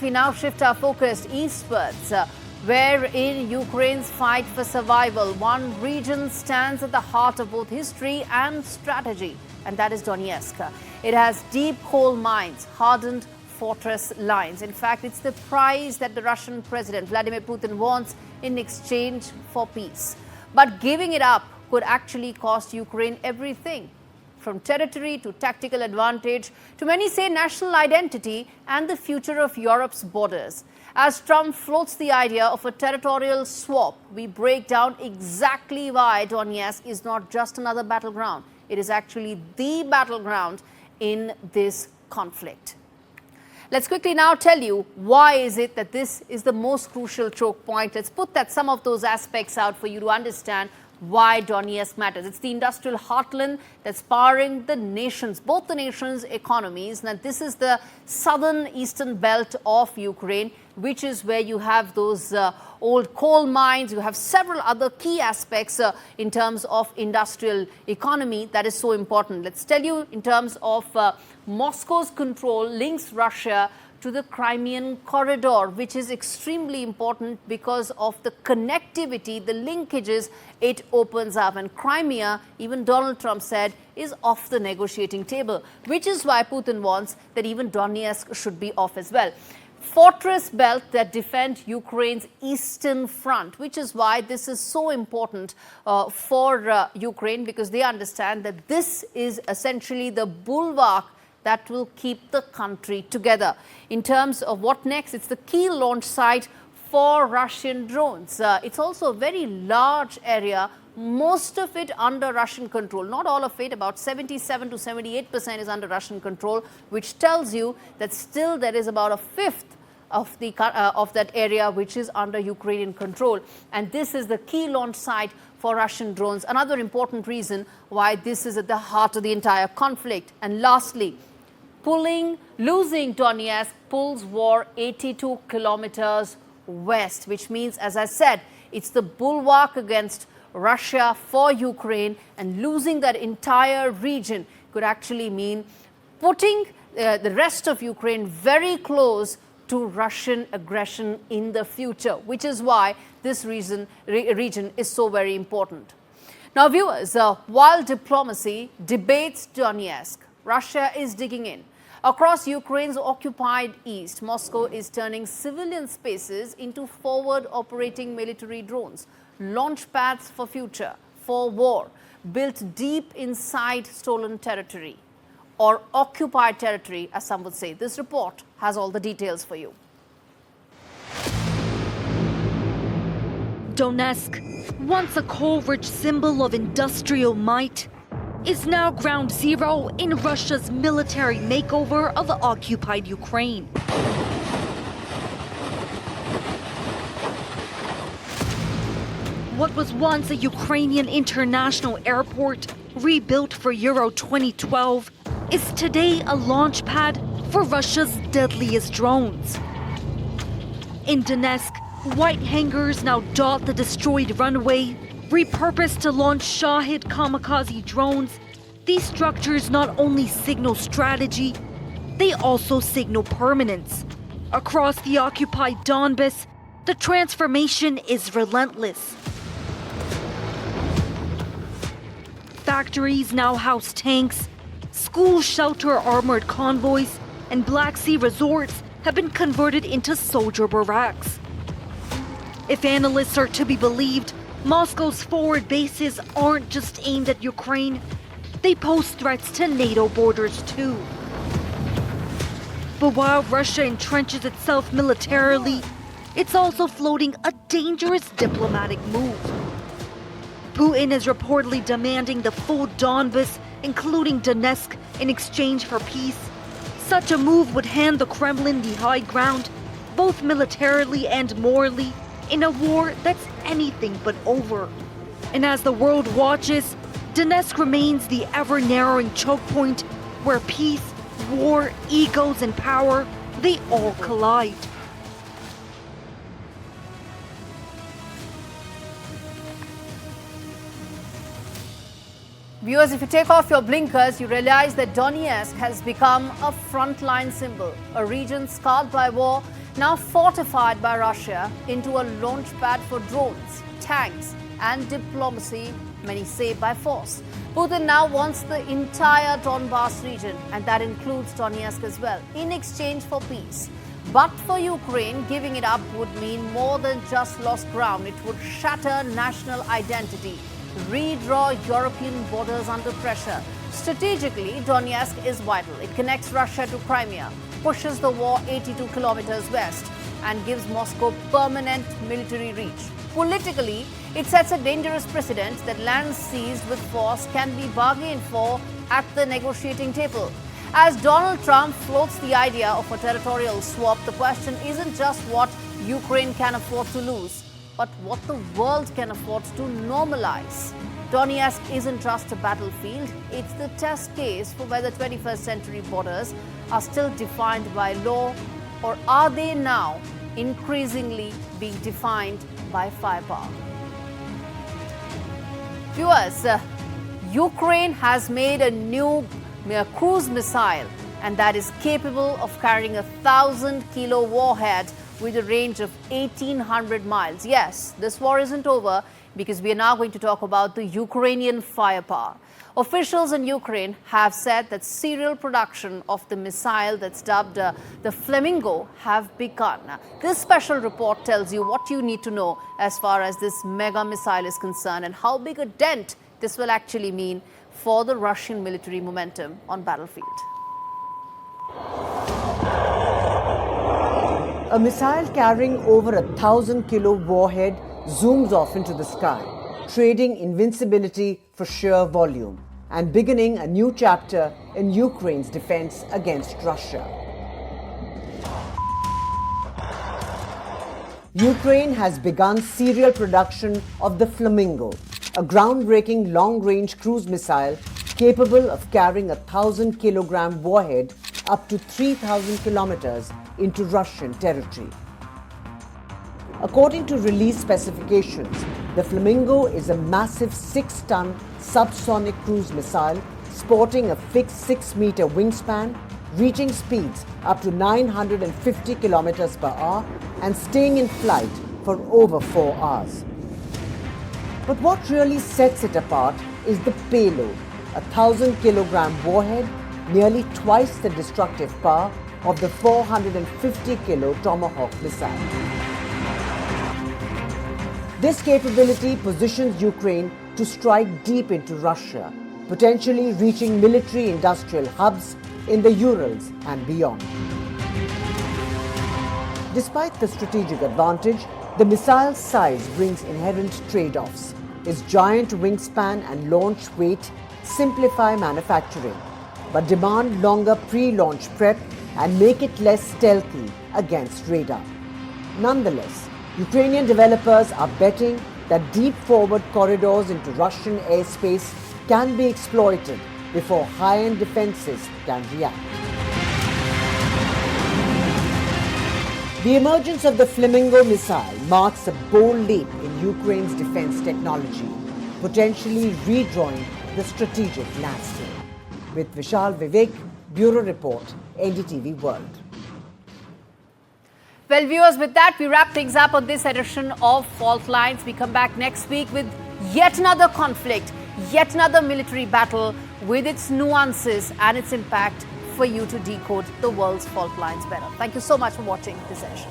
We now shift our focus eastwards, where in Ukraine's fight for survival, one region stands at the heart of both history and strategy, and that is Donetsk. It has deep coal mines, hardened fortress lines. In fact, it's the prize that the Russian President Vladimir Putin wants in exchange for peace. But giving it up could actually cost Ukraine everything, from territory to tactical advantage to, many say, national identity and the future of Europe's borders. As Trump floats the idea of a territorial swap, we break down exactly why Donetsk is not just another battleground. It is actually the battleground in this conflict. Let's quickly now tell you why is it that this is the most crucial choke point. Let's put some of those aspects out for you to understand why Donetsk matters. It's the industrial heartland that's powering the nations, both the nations' economies. Now, this is the southern eastern belt of Ukraine, which is where you have those old coal mines. You have several other key aspects in terms of industrial economy that is so important. Let's tell you in terms of Moscow's control links Russia to the Crimean corridor, which is extremely important because of the connectivity, the linkages it opens up. And Crimea, even Donald Trump said, is off the negotiating table, which is why Putin wants that even Donetsk should be off as well. Fortress belt that defend Ukraine's eastern front, which is why this is so important for Ukraine, because they understand that this is essentially the bulwark that will keep the country together. In terms of what next, it's the key launch site for Russian drones. It's also a very large area, most of it under Russian control. Not all of it, about 77 to 78% is under Russian control, which tells you that still there is about a fifth of that area which is under Ukrainian control. And this is the key launch site for Russian drones. Another important reason why this is at the heart of the entire conflict. And lastly, losing Donetsk pulls war 82 kilometers west, which means, as I said, it's the bulwark against Russia for Ukraine, and losing that entire region could actually mean putting the rest of Ukraine very close to Russian aggression in the future, which is why this region is so very important. Now, viewers, while diplomacy debates Donetsk, Russia is digging in. Across Ukraine's occupied east, Moscow is turning civilian spaces into forward operating military drones, launch pads for future, for war, built deep inside stolen territory, or occupied territory, as some would say. This report has all the details for you. Donetsk, once a coal-rich symbol of industrial might, is now ground zero in Russia's military makeover of occupied Ukraine. What was once a Ukrainian international airport, rebuilt for Euro 2012, is today a launch pad for Russia's deadliest drones. In Donetsk, white hangars now dot the destroyed runway. Repurposed to launch Shahid kamikaze drones, these structures not only signal strategy, they also signal permanence. Across the occupied Donbas, the transformation is relentless. Factories now house tanks, schools shelter armored convoys, and Black Sea resorts have been converted into soldier barracks. If analysts are to be believed, Moscow's forward bases aren't just aimed at Ukraine, they pose threats to NATO borders too. But while Russia entrenches itself militarily, it's also floating a dangerous diplomatic move. Putin is reportedly demanding the full Donbas, including Donetsk, in exchange for peace. Such a move would hand the Kremlin the high ground, both militarily and morally, in a war that's anything but over. And as the world watches, Donetsk remains the ever-narrowing choke point where peace, war, egos, and power, they all collide. Viewers, if you take off your blinkers, you realize that Donetsk has become a frontline symbol, a region scarred by war now fortified by Russia into a launch pad for drones, tanks and diplomacy, many say by force. Putin now wants the entire Donbas region, and that includes Donetsk as well, in exchange for peace. But for Ukraine, giving it up would mean more than just lost ground. It would shatter national identity, redraw European borders under pressure. Strategically, Donetsk is vital. It connects Russia to Crimea, pushes the war 82 kilometers west, and gives Moscow permanent military reach. Politically, it sets a dangerous precedent that lands seized with force can be bargained for at the negotiating table. As Donald Trump floats the idea of a territorial swap, the question isn't just what Ukraine can afford to lose, but what the world can afford to normalize. Donetsk isn't just a battlefield, it's the test case for whether 21st century borders are still defined by law, or are they now increasingly being defined by firepower. Viewers, Ukraine has made a new cruise missile, and that is capable of carrying a 1,000-kilo warhead with a range of 1,800 miles. Yes, this war isn't over, because we are now going to talk about the Ukrainian firepower. Officials in Ukraine have said that serial production of the missile that's dubbed the Flamingo have begun. This special report tells you what you need to know as far as this mega missile is concerned and how big a dent this will actually mean for the Russian military momentum on battlefield. A missile carrying over 1,000-kilo warhead zooms off into the sky, trading invincibility for sheer volume and beginning a new chapter in Ukraine's defense against Russia. Ukraine has begun serial production of the Flamingo, a groundbreaking long-range cruise missile capable of carrying a 1,000-kilogram warhead up to 3,000 kilometers into Russian territory. According to release specifications, the Flamingo is a massive 6-ton subsonic cruise missile sporting a fixed 6-meter wingspan, reaching speeds up to 950 kilometers per hour and staying in flight for over 4 hours. But what really sets it apart is the payload, a 1,000-kilogram warhead, nearly twice the destructive power of the 450-kilo Tomahawk missile. This capability positions Ukraine to strike deep into Russia, potentially reaching military-industrial hubs in the Urals and beyond. Despite the strategic advantage, the missile's size brings inherent trade-offs. Its giant wingspan and launch weight simplify manufacturing, but demand longer pre-launch prep and make it less stealthy against radar. Nonetheless, Ukrainian developers are betting that deep forward corridors into Russian airspace can be exploited before high-end defenses can react. The emergence of the Flamingo missile marks a bold leap in Ukraine's defense technology, potentially redrawing the strategic landscape. With Vishal Vivek, Bureau Report, NDTV World. Well, viewers, with that, we wrap things up on this edition of Fault Lines. We come back next week with yet another conflict, yet another military battle with its nuances and its impact for you to decode the world's fault lines better. Thank you so much for watching this edition.